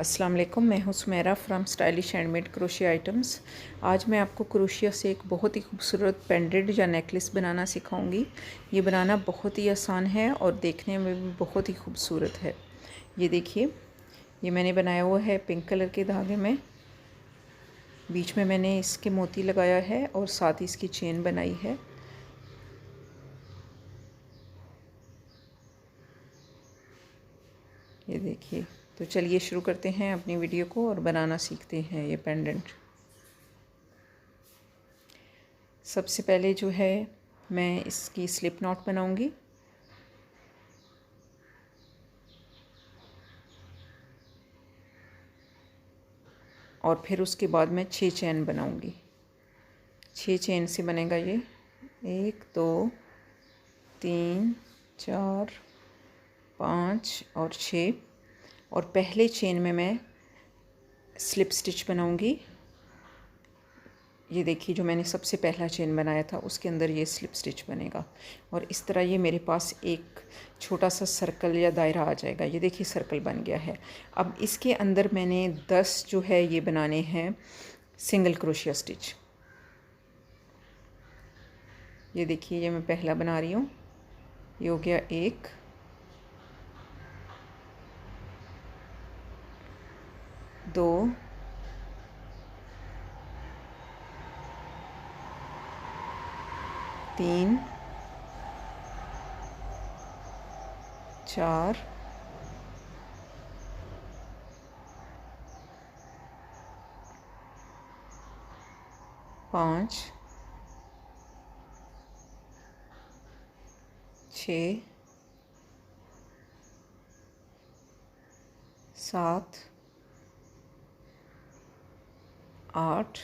अस्सलाम वालेकुम, मैं हूँ Sumera from stylish handmade crochet items. आज मैं आपको क्रोशिया से एक बहुत ही खूबसूरत पेंडेंट या नेकलेस बनाना सिखाऊंगी। ये बनाना बहुत ही आसान है और देखने में भी बहुत ही खूबसूरत है। ये देखिए, ये मैंने बनाया हुआ है पिंक कलर के धागे में। बीच में मैंने इसके मोती लगाया है और साथ ही इसकी चेन बनाई है। ये देखिए, तो चलिए शुरू करते हैं अपनी वीडियो को और बनाना सीखते हैं ये पेंडेंट। सबसे पहले जो है मैं इसकी स्लिप नॉट बनाऊंगी। और फिर उसके बाद मैं 6 चेन बनाऊंगी। 6 चेन से बनेगा ये 1 2 3 4 5 और 6। और पहले चेन में मैं स्लिप स्टिच बनाऊंगी। ये देखिए, जो मैंने सबसे पहला चेन बनाया था उसके अंदर ये स्लिप स्टिच बनेगा और इस तरह ये मेरे पास एक छोटा सा सर्कल या दायरा आ जाएगा। ये देखिए, सर्कल बन गया है। अब इसके अंदर मैंने 10 जो है ये बनाने हैं सिंगल क्रोशिया स्टिच। ये देखिए, ये मैं पहला बना रही हूँ। ये हो गया 1 2 3 4 5 6 7 8।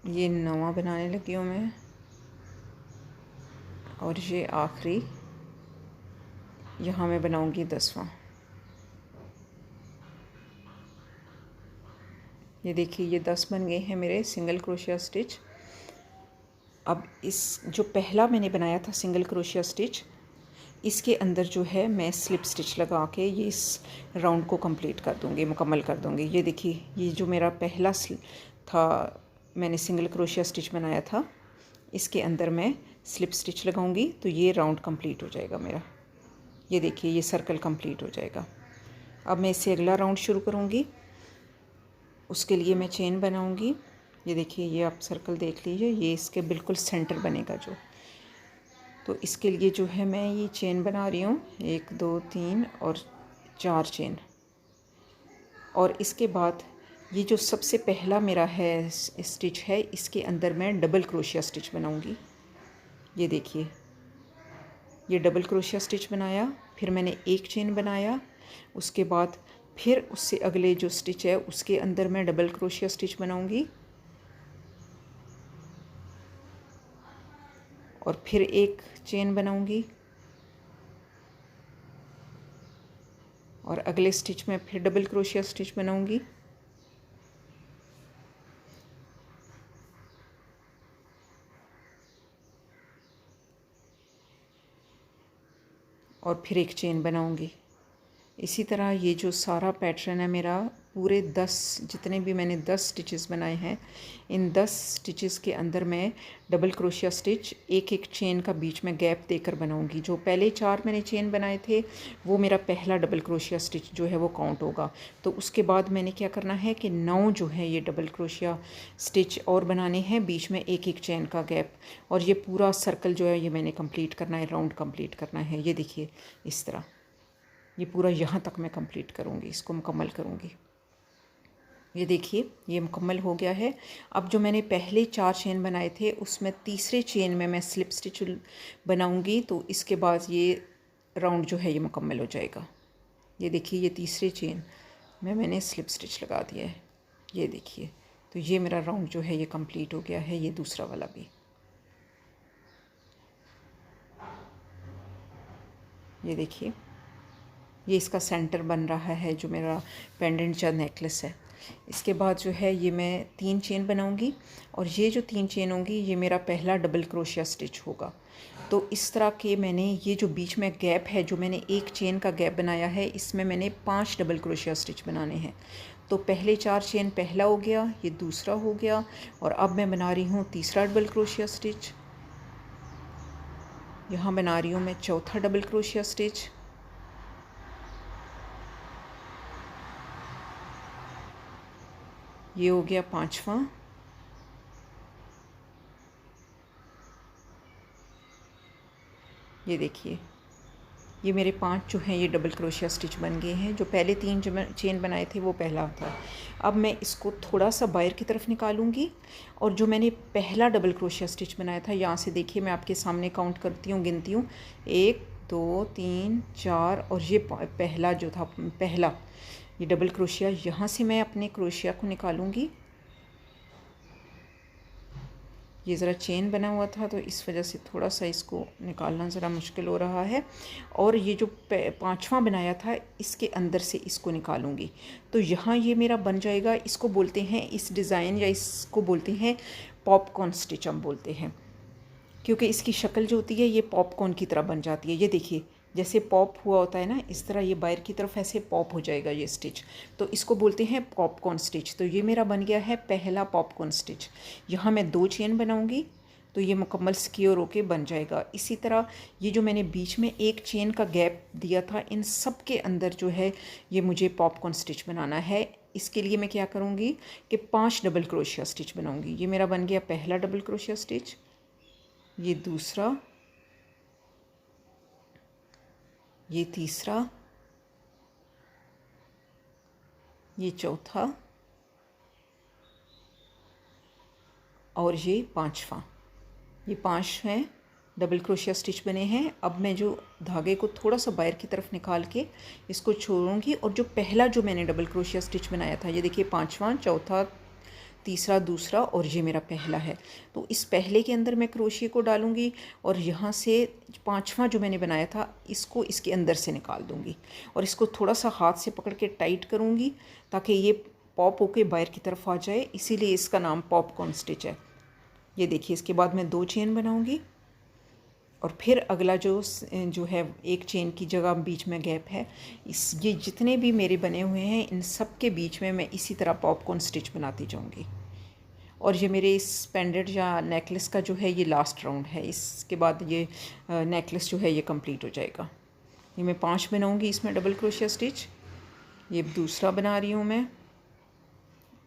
ये 9वां बनाने लगी हूँ मैं और ये आखिरी यहाँ मैं बनाऊँगी 10वां। ये देखिए, ये 10 बन गए हैं मेरे सिंगल क्रोशिया स्टिच। अब इस जो पहला मैंने बनाया था सिंगल क्रोशिया स्टिच, इसके अंदर जो है मैं स्लिप स्टिच लगा के ये इस राउंड को कंप्लीट कर दूँगी, मुकम्मल कर दूँगी। ये देखिए, ये जो मेरा पहला था, मैंने सिंगल क्रोशिया स्टिच बनाया था, इसके अंदर मैं स्लिप स्टिच लगाऊंगी तो ये राउंड कंप्लीट हो जाएगा मेरा। ये देखिए, ये सर्कल कंप्लीट हो जाएगा। अब मैं इससे अगला राउंड शुरू करूँगी। उसके लिए मैं चेन बनाऊँगी। ये देखिए, ये आप सर्कल देख लीजिए, ये इसके बिल्कुल सेंटर बनेगा जो। तो इसके लिए जो है मैं ये चेन बना रही हूँ 1 2 3 और 4 चेन। और इसके बाद ये जो सबसे पहला मेरा है स्टिच है, इसके अंदर मैं डबल क्रोशिया स्टिच बनाऊँगी। ये देखिए, ये डबल क्रोशिया स्टिच बनाया, फिर मैंने एक चेन बनाया, उसके बाद फिर उससे अगले जो स्टिच है उसके अंदर मैं डबल क्रोशिया स्टिच बनाऊंगी और फिर एक चेन बनाऊंगी और अगले स्टिच में फिर डबल क्रोशिया स्टिच बनाऊंगी और फिर एक चेन बनाऊंगी। इसी तरह ये जो सारा पैटर्न है मेरा, पूरे 10 जितने भी मैंने 10 स्टिचेस बनाए हैं, इन 10 स्टिचेस के अंदर मैं डबल क्रोशिया स्टिच एक एक चेन का बीच में गैप देकर बनाऊंगी। जो पहले 4 मैंने चेन बनाए थे वो मेरा पहला डबल क्रोशिया स्टिच जो है वो काउंट होगा। तो उसके बाद मैंने क्या करना है कि 9 जो है ये डबल क्रोशिया स्टिच और बनाने हैं, बीच में एक एक चेन का गैप। और ये पूरा सर्कल जो है ये मैंने कंप्लीट करना है, राउंड कंप्लीट करना है। ये देखिए, इस तरह ये पूरा यहाँ तक मैं कंप्लीट करूँगी, इसको मुकम्मल करूँगी। ये देखिए, ये मुकम्मल हो गया है। अब जो मैंने पहले 4 चेन बनाए थे उसमें तीसरे चेन में मैं स्लिप स्टिच बनाऊँगी, तो इसके बाद ये राउंड जो है ये मुकम्मल हो जाएगा। ये देखिए, ये तीसरे चेन में मैंने स्लिप स्टिच लगा दिया है। ये देखिए, तो ये मेरा राउंड जो है ये कंप्लीट हो गया है, ये दूसरा वाला भी। ये देखिए, ये इसका सेंटर बन रहा है जो मेरा पेंडेंट या नेकलेस है। इसके बाद जो है ये मैं 3 चेन बनाऊंगी और ये जो 3 चेन होंगी ये मेरा पहला डबल क्रोशिया स्टिच होगा। तो इस तरह के मैंने ये जो बीच में गैप है, जो मैंने एक चेन का गैप बनाया है, इसमें मैंने 5 डबल क्रोशिया स्टिच बनाने हैं। तो पहले 4 चेन पहला हो गया, ये दूसरा हो गया और अब मैं बना रही हूँ तीसरा डबल क्रोशिया स्टिच। यहाँ बना रही हूँ मैं चौथा डबल क्रोशिया स्टिच। ये हो गया 5वां। ये देखिए, ये मेरे 5 जो हैं ये डबल क्रोशिया स्टिच बन गए हैं। जो पहले 3 जो मैं चेन बनाए थे वो पहला था। अब मैं इसको थोड़ा सा बाहर की तरफ निकालूंगी और जो मैंने पहला डबल क्रोशिया स्टिच बनाया था, यहाँ से देखिए मैं आपके सामने काउंट करती हूँ, गिनती हूँ, 1 2 3 4 और ये पहला जो था, पहला ये डबल क्रोशिया, यहाँ से मैं अपने क्रोशिया को निकालूंगी। ये ज़रा चेन बना हुआ था तो इस वजह से थोड़ा सा इसको निकालना ज़रा मुश्किल हो रहा है। और ये जो 5वां बनाया था इसके अंदर से इसको निकालूंगी। तो यहाँ ये मेरा बन जाएगा। इसको बोलते हैं, इस डिज़ाइन या इसको बोलते हैं पॉपकॉर्न स्टिच हम बोलते हैं, क्योंकि इसकी शक्ल जो होती है ये पॉपकॉर्न की तरह बन जाती है। ये देखिए जैसे पॉप हुआ होता है ना, इस तरह ये बाहर की तरफ ऐसे पॉप हो जाएगा ये स्टिच। तो इसको बोलते हैं पॉपकॉर्न स्टिच। तो ये मेरा बन गया है पहला पॉपकॉर्न स्टिच। यहाँ मैं 2 चेन बनाऊंगी तो ये मुकम्मल सिक्योर होके बन जाएगा। इसी तरह ये जो मैंने बीच में एक चेन का गैप दिया था, इन सब के अंदर जो है ये मुझे पॉपकॉर्न स्टिच बनाना है। इसके लिए मैं क्या करूँगी कि 5 डबल क्रोशिया स्टिच बनाऊँगी। ये मेरा बन गया पहला डबल क्रोशिया स्टिच, ये दूसरा, ये तीसरा, ये चौथा और ये 5वां। ये 5 हैं डबल क्रोशिया स्टिच बने हैं। अब मैं जो धागे को थोड़ा सा बाहर की तरफ निकाल के इसको छोड़ूंगी और जो पहला जो मैंने डबल क्रोशिया स्टिच बनाया था, ये देखिए 5वां, चौथा, तीसरा, दूसरा और ये मेरा पहला है। तो इस पहले के अंदर मैं क्रोशिया को डालूंगी और यहाँ से 5वां जो मैंने बनाया था इसको इसके अंदर से निकाल दूंगी और इसको थोड़ा सा हाथ से पकड़ के टाइट करूँगी ताकि ये पॉप होके बाहर की तरफ आ जाए, इसीलिए इसका नाम पॉपकॉर्न स्टिच है। ये देखिए, इसके बाद मैं 2 चेन बनाऊँगी और फिर अगला जो है एक चेन की जगह बीच में गैप है, ये जितने भी मेरे बने हुए हैं इन सब के बीच में मैं इसी तरह पॉपकॉर्न स्टिच बनाती जाऊंगी। और ये मेरे इस पेंडेंट या नेकलेस का जो है ये लास्ट राउंड है। इसके बाद ये नेकलेस जो है ये कंप्लीट हो जाएगा। ये मैं 5 बनाऊंगी इसमें डबल क्रोशिया स्टिच। ये दूसरा बना रही हूँ मैं,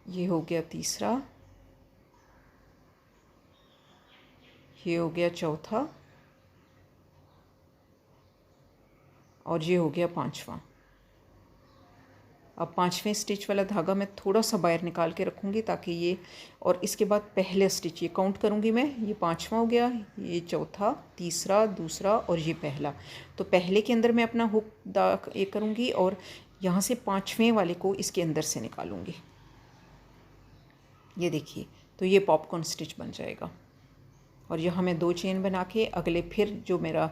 ये हो गया तीसरा, ये हो गया चौथा और ये हो गया 5वां। अब 5वें स्टिच वाला धागा मैं थोड़ा सा बाहर निकाल के रखूँगी ताकि ये, और इसके बाद पहले स्टिच ये काउंट करूँगी मैं, ये 5वां हो गया, ये चौथा, तीसरा, दूसरा और ये पहला। तो पहले के अंदर मैं अपना हुक ये करूँगी और यहाँ से 5वें वाले को इसके अंदर से निकालूँगी। ये देखिए, तो ये पॉपकॉर्न स्टिच बन जाएगा। और यहाँ मैं 2 चेन बना के अगले फिर जो मेरा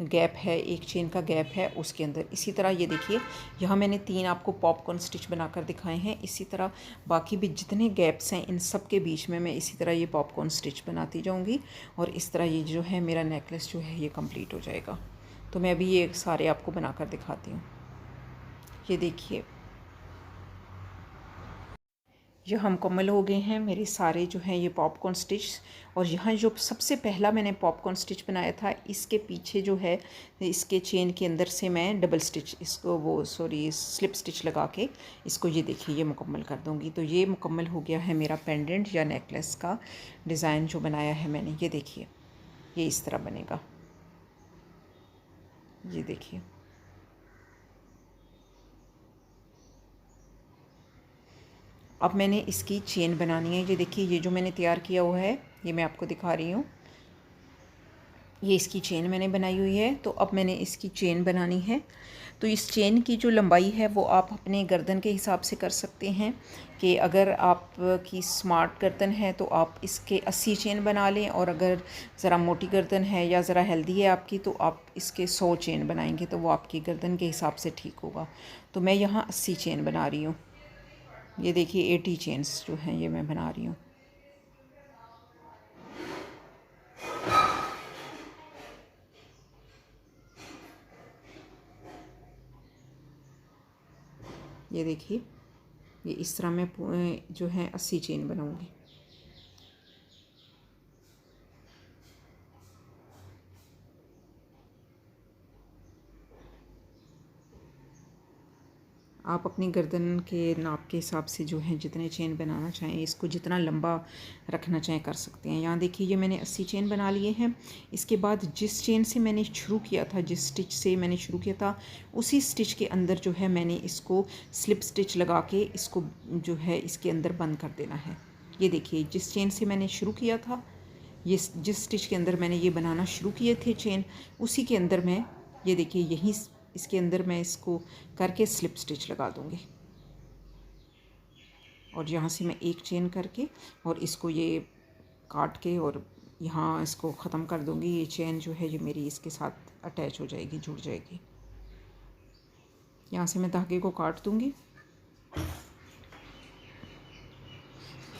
गैप है, एक चेन का गैप है उसके अंदर इसी तरह, ये देखिए यहाँ मैंने 3 आपको पॉपकॉर्न स्टिच बनाकर दिखाए हैं। इसी तरह बाकी भी जितने गैप्स हैं इन सब के बीच में मैं इसी तरह ये पॉपकॉर्न स्टिच बनाती जाऊँगी और इस तरह ये जो है मेरा नेकलेस जो है ये कंप्लीट हो जाएगा। तो मैं अभी ये सारे आपको बनाकर दिखाती हूँ। ये देखिए, यहाँ मुकम्मल हो गए हैं मेरे सारे जो हैं ये पॉपकॉर्न स्टिच। और यहाँ जो सबसे पहला मैंने पॉपकॉर्न स्टिच बनाया था इसके पीछे जो है इसके चेन के अंदर से मैं डबल स्टिच इसको स्लिप स्टिच लगा के इसको ये देखिए ये मुकम्मल कर दूँगी। तो ये मुकम्मल हो गया है मेरा पेंडेंट या नेकलेस का डिज़ाइन जो बनाया है मैंने। ये देखिए, ये इस तरह बनेगा। ये देखिए, अब मैंने इसकी चेन बनानी है। ये देखिए, ये जो मैंने तैयार किया हुआ है ये मैं आपको दिखा रही हूँ। ये इसकी चेन मैंने बनाई हुई है। तो अब मैंने इसकी चेन बनानी है। तो इस चेन की जो लंबाई है वो आप अपने गर्दन के हिसाब से कर सकते हैं कि अगर आपकी स्मार्ट गर्दन है तो आप इसके 80 चेन बना लें, और अगर ज़रा मोटी गर्दन है या ज़रा हेल्दी है आपकी तो आप इसके 100 चेन बनाएंगे तो वो आपकी गर्दन के हिसाब से ठीक होगा। तो मैं यहाँ 80 चेन बना रही हूँ। ये देखिए 80 चेन्स जो हैं ये मैं बना रही हूँ। ये देखिए, ये इस तरह मैं जो है 80 चेन बनाऊंगी। आप अपनी गर्दन के नाप के हिसाब से जो है जितने चेन बनाना चाहें, इसको जितना लंबा रखना चाहें कर सकते हैं। यहाँ देखिए ये मैंने 80 चेन बना लिए हैं। इसके बाद जिस चेन से मैंने शुरू किया था, जिस स्टिच से मैंने शुरू किया था, उसी स्टिच के अंदर जो है मैंने इसको स्लिप स्टिच लगा के इसको जो है इसके अंदर बंद कर देना है। ये देखिए जिस चेन से मैंने शुरू किया था, ये जिस स्टिच के अंदर मैंने ये बनाना शुरू किए थे चेन, उसी के अंदर मैं ये देखिए यहीं इसके अंदर मैं इसको करके स्लिप स्टिच लगा दूँगी। और यहाँ से मैं एक चेन करके और इसको ये काट के और यहाँ इसको ख़त्म कर दूँगी। ये चेन जो है ये मेरी इसके साथ अटैच हो जाएगी, जुड़ जाएगी। यहाँ से मैं धागे को काट दूँगी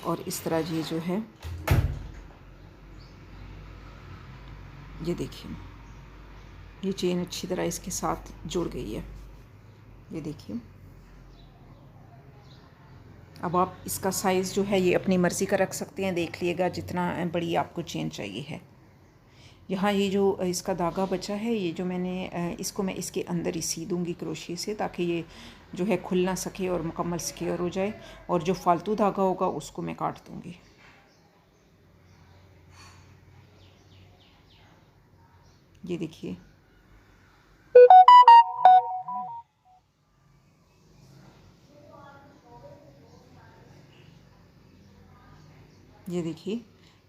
और इस तरह ये जो है ये देखिए ये चेन अच्छी तरह इसके साथ जुड़ गई है। ये देखिए, अब आप इसका साइज़ जो है ये अपनी मर्ज़ी का रख सकते हैं, देख लिएगा जितना बड़ी आपको चेन चाहिए है। यहाँ ये जो इसका धागा बचा है, ये जो मैंने इसको मैं इसके अंदर ही सी दूँगी क्रोशिए से, ताकि ये जो है खुल ना सके और मुकम्मल सिक्योर हो जाए। और जो फालतू धागा होगा उसको मैं काट दूँगी। ये देखिए, ये देखिए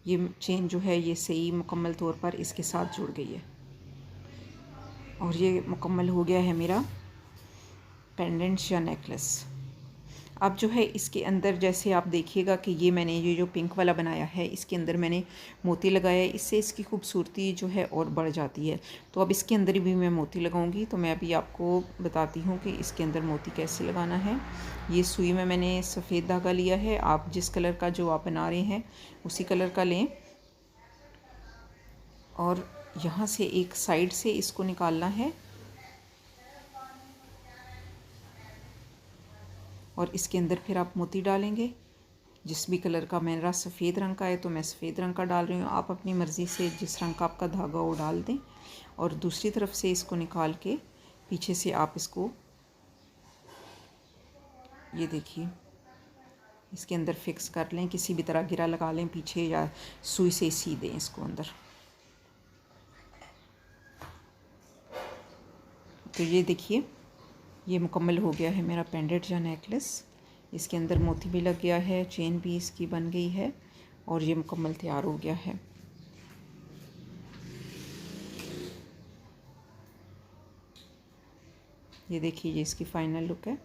ये चेन जो है ये सही मुकम्मल तौर पर इसके साथ जुड़ गई है। और ये मुकम्मल हो गया है मेरा पेंडेंट या नेकलेस। अब जो है इसके अंदर जैसे आप देखिएगा कि ये मैंने ये जो पिंक वाला बनाया है, इसके अंदर मैंने मोती लगाया है। इससे इसकी खूबसूरती जो है और बढ़ जाती है। तो अब इसके अंदर भी मैं मोती लगाऊंगी। तो मैं अभी आपको बताती हूँ कि इसके अंदर मोती कैसे लगाना है। ये सुई में मैंने सफ़ेद धागा लिया है। आप जिस कलर का जो आप बना रहे हैं उसी कलर का लें। और यहाँ से एक साइड से इसको निकालना है और इसके अंदर फिर आप मोती डालेंगे। जिस भी कलर का, मेरा सफ़ेद रंग का है तो मैं सफ़ेद रंग का डाल रही हूँ। आप अपनी मर्ज़ी से जिस रंग का आपका धागा वो डाल दें। और दूसरी तरफ से इसको निकाल के पीछे से आप इसको ये देखिए इसके अंदर फिक्स कर लें। किसी भी तरह गिरा लगा लें पीछे या सुई से सी दें इसको अंदर। तो ये देखिए ये मुकम्मल हो गया है मेरा पेंडेंट या नेकलेस। इसके अंदर मोती भी लग गया है, चेन भी इसकी बन गई है और ये मुकम्मल तैयार हो गया है। ये देखिए ये इसकी फ़ाइनल लुक है।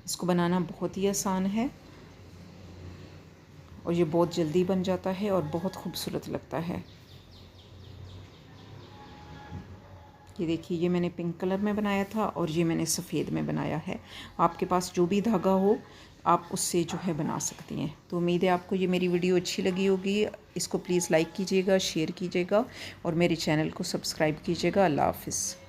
इसको बनाना बहुत ही आसान है और ये बहुत जल्दी बन जाता है और बहुत खूबसूरत लगता है। ये देखिए ये मैंने पिंक कलर में बनाया था और ये मैंने सफ़ेद में बनाया है। आपके पास जो भी धागा हो आप उससे जो है बना सकती हैं। तो उम्मीद है आपको ये मेरी वीडियो अच्छी लगी होगी। इसको प्लीज़ लाइक कीजिएगा, शेयर कीजिएगा और मेरे चैनल को सब्सक्राइब कीजिएगा। अल्लाह हाफ़िज़।